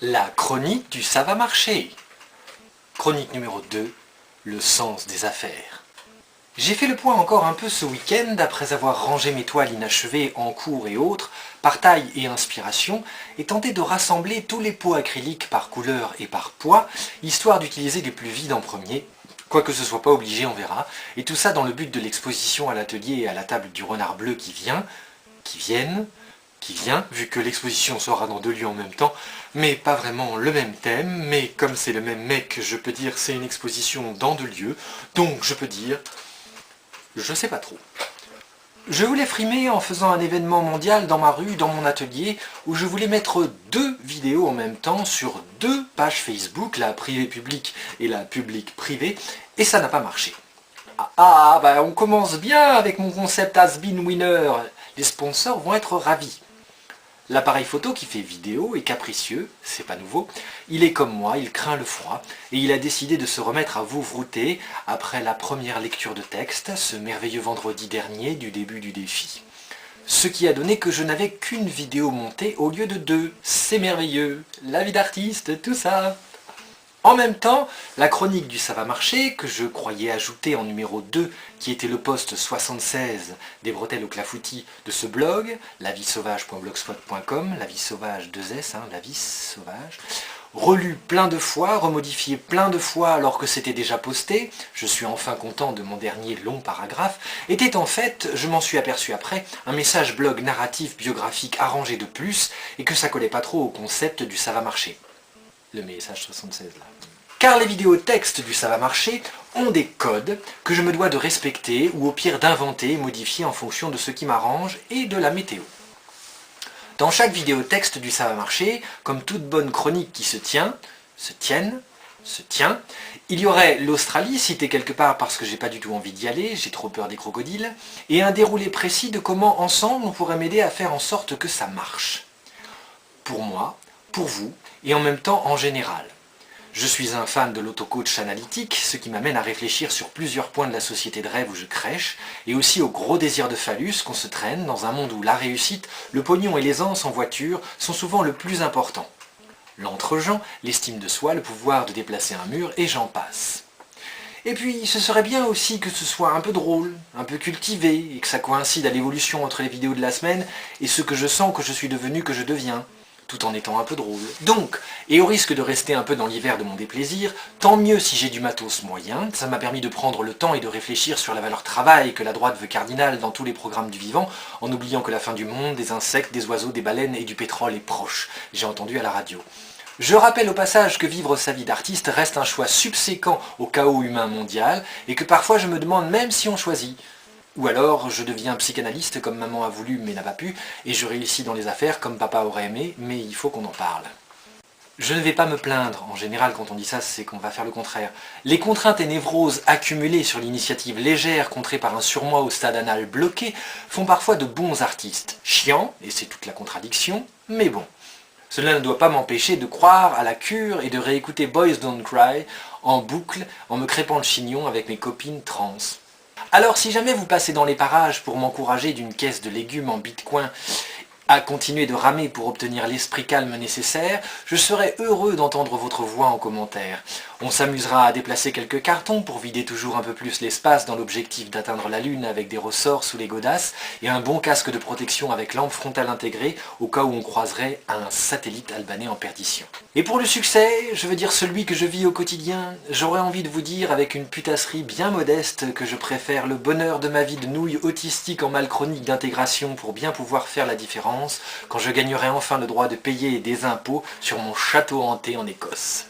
La chronique du ça va marcher. Chronique numéro 2, le sens des affaires. J'ai fait le point encore un peu ce week-end après avoir rangé mes toiles inachevées en cours et autres, par taille et inspiration, et tenté de rassembler tous les pots acryliques par couleur et par poids, histoire d'utiliser les plus vides en premier, quoique ce soit pas obligé, on verra, et tout ça dans le but de l'exposition à l'atelier et à la table du renard bleu qui vient, vu que l'exposition sera dans 2 lieux en même temps, mais pas vraiment le même thème, mais comme c'est le même mec, je peux dire c'est une exposition dans 2 lieux, donc je peux dire, je sais pas trop. Je voulais frimer en faisant un événement mondial dans ma rue, dans mon atelier, où je voulais mettre 2 vidéos en même temps sur 2 pages Facebook, la privée publique et la publique privée, et ça n'a pas marché. Bah on commence bien avec mon concept Has Been Winner, les sponsors vont être ravis. L'appareil photo qui fait vidéo est capricieux, c'est pas nouveau, il est comme moi, il craint le froid, et il a décidé de se remettre à vouvrouter après la première lecture de texte, ce merveilleux vendredi dernier du début du défi. Ce qui a donné que je n'avais qu'une vidéo montée au lieu de 2, c'est merveilleux, la vie d'artiste, tout ça. En même temps, la chronique du ça va marcher, que je croyais ajouter en numéro 2, qui était le post 76 des bretelles au clafoutis de ce blog, lavisauvage.blogspot.com, la vie sauvage 2S, la vie sauvage, relu plein de fois, remodifié plein de fois alors que c'était déjà posté, je suis enfin content de mon dernier long paragraphe, était en fait, je m'en suis aperçu après, un message blog narratif biographique arrangé de plus, et que ça collait pas trop au concept du ça va marcher. Le message 76 là. Car les vidéos textes du ça va marcher ont des codes que je me dois de respecter ou au pire d'inventer et modifier en fonction de ce qui m'arrange et de la météo. Dans chaque vidéo texte du ça va marcher, comme toute bonne chronique qui se tient, il y aurait l'Australie citée quelque part parce que j'ai pas du tout envie d'y aller, j'ai trop peur des crocodiles, et un déroulé précis de comment ensemble on pourrait m'aider à faire en sorte que ça marche. Pour moi, pour vous, et en même temps en général. Je suis un fan de l'auto-coach analytique, ce qui m'amène à réfléchir sur plusieurs points de la société de rêve où je crèche, et aussi au gros désir de phallus qu'on se traîne dans un monde où la réussite, le pognon et l'aisance en voiture sont souvent le plus important. L'entre-gens, l'estime de soi, le pouvoir de déplacer un mur, et j'en passe. Et puis, ce serait bien aussi que ce soit un peu drôle, un peu cultivé, et que ça coïncide à l'évolution entre les vidéos de la semaine et ce que je sens que je suis devenu, que je deviens, tout en étant un peu drôle. Donc, et au risque de rester un peu dans l'hiver de mon déplaisir, tant mieux si j'ai du matos moyen, ça m'a permis de prendre le temps et de réfléchir sur la valeur travail que la droite veut cardinale dans tous les programmes du vivant, en oubliant que la fin du monde, des insectes, des oiseaux, des baleines et du pétrole est proche, j'ai entendu à la radio. Je rappelle au passage que vivre sa vie d'artiste reste un choix subséquent au chaos humain mondial, et que parfois je me demande même si on choisit. Ou alors, je deviens psychanalyste comme maman a voulu mais n'a pas pu, et je réussis dans les affaires comme papa aurait aimé, mais il faut qu'on en parle. Je ne vais pas me plaindre, en général quand on dit ça c'est qu'on va faire le contraire. Les contraintes et névroses accumulées sur l'initiative légère contrée par un surmoi au stade anal bloqué font parfois de bons artistes. Chiants, et c'est toute la contradiction, mais bon. Cela ne doit pas m'empêcher de croire à la cure et de réécouter Boys Don't Cry en boucle en me crêpant le chignon avec mes copines trans. Alors si jamais vous passez dans les parages pour m'encourager d'une caisse de légumes en bitcoin à continuer de ramer pour obtenir l'esprit calme nécessaire, je serai heureux d'entendre votre voix en commentaire. On s'amusera à déplacer quelques cartons pour vider toujours un peu plus l'espace dans l'objectif d'atteindre la lune avec des ressorts sous les godasses et un bon casque de protection avec lampe frontale intégrée au cas où on croiserait un satellite albanais en perdition. Et pour le succès, je veux dire celui que je vis au quotidien, j'aurais envie de vous dire avec une putasserie bien modeste que je préfère le bonheur de ma vie de nouille autistique en mal chronique d'intégration pour bien pouvoir faire la différence quand je gagnerai enfin le droit de payer des impôts sur mon château hanté en Écosse.